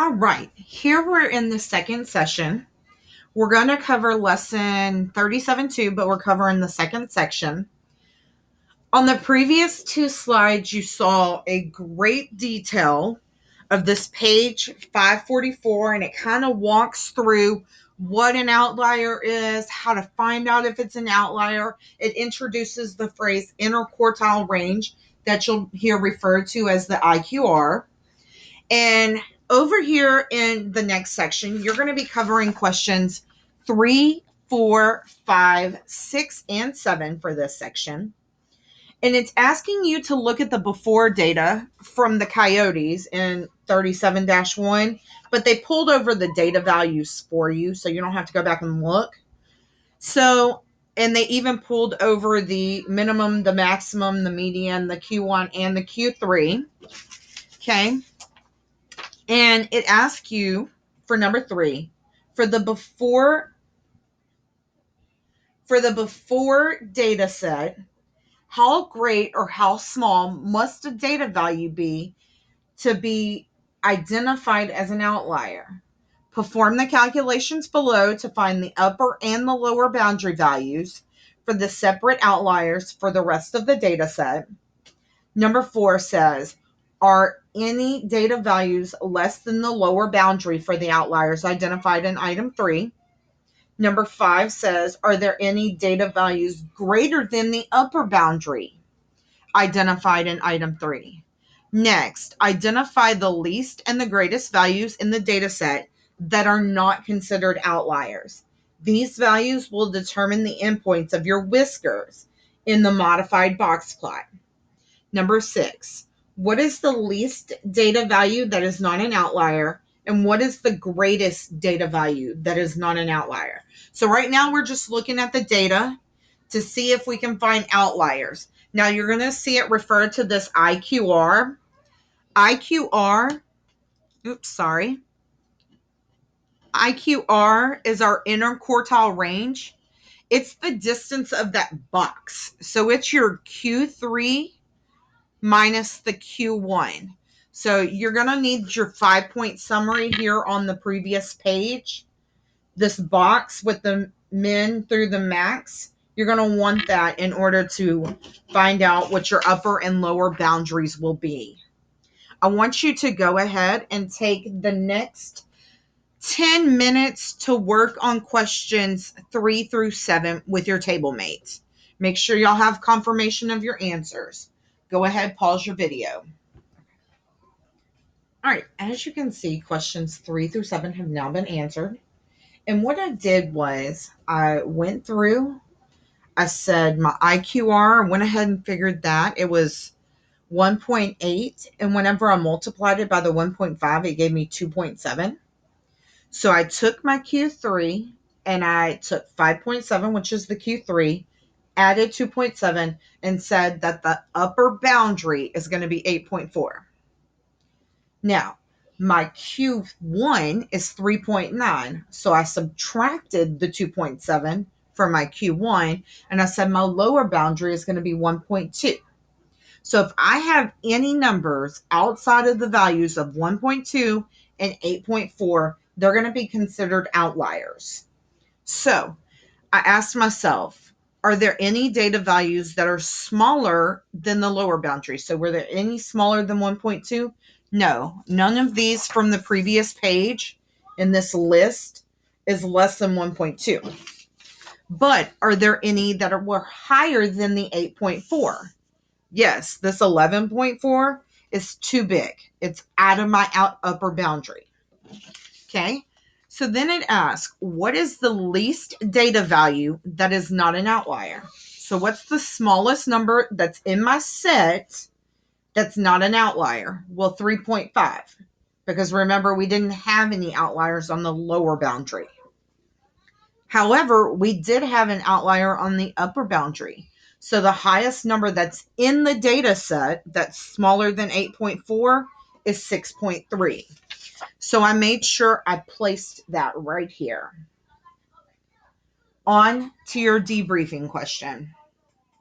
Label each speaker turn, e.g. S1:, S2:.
S1: All right, here we're in the second session. We're going to cover lesson 37-2, but we're covering the second section. On the previous two slides, you saw a great detail of this page 544, and it kind of walks through what an outlier is, how to find out if it's an outlier. It introduces the phrase interquartile range that you'll hear referred to as the IQR. And over here in the next section, you're going to be covering questions 3, 4, 5, 6, and 7 for this section. And it's asking you to look at the before data from the coyotes in 37-1, but they pulled over the data values for you, so you don't have to go back and look. So, and they even pulled over the minimum, the maximum, the median, the Q1, and the Q3. Okay. And it asks you for number 3, for the before data set, how great or how small must a data value be to be identified as an outlier? Perform the calculations below to find the upper and the lower boundary values for the separate outliers for the rest of the data set. Number 4 says, are any data values less than the lower boundary for the outliers identified in item 3? Number 5 says, are there any data values greater than the upper boundary identified in item 3? Next, identify the least and the greatest values in the data set that are not considered outliers. These values will determine the endpoints of your whiskers in the modified box plot. Number 6, what is the least data value that is not an outlier? And what is the greatest data value that is not an outlier? So right now we're just looking at the data to see if we can find outliers. Now you're going to see it referred to this IQR. IQR is our interquartile range. It's the distance of that box. So it's your Q3 minus the Q1. So you're going to need your 5-point summary here on the previous page. This box with the min through the max, you're going to want that in order to find out what your upper and lower boundaries will be. I want you to go ahead and take the next 10 minutes to work on questions 3 through 7 with your table mates. Make sure y'all have confirmation of your answers. Go ahead, pause your video. All right, as you can see, questions 3 through 7 have now been answered. And what I did was I went through, I said my IQR, went ahead and figured that it was 1.8. And whenever I multiplied it by the 1.5, it gave me 2.7. So I took my Q3 and I took 5.7, which is the Q3, added 2.7, and said that the upper boundary is going to be 8.4. Now, my Q1 is 3.9, so I subtracted the 2.7 from my Q1, and I said my lower boundary is going to be 1.2. So if I have any numbers outside of the values of 1.2 and 8.4, they're going to be considered outliers. So I asked myself, are there any data values that are smaller than the lower boundary? So were there any smaller than 1.2? No, none of these from the previous page in this list is less than 1.2. But are there any that were higher than the 8.4? Yes, this 11.4 is too big. It's out of my upper boundary. Okay, so then it asks, what is the least data value that is not an outlier? So what's the smallest number that's in my set that's not an outlier? Well, 3.5, because remember, we didn't have any outliers on the lower boundary. However, we did have an outlier on the upper boundary. So the highest number that's in the data set that's smaller than 8.4 is 6.3. So I made sure I placed that right here. On to your debriefing question.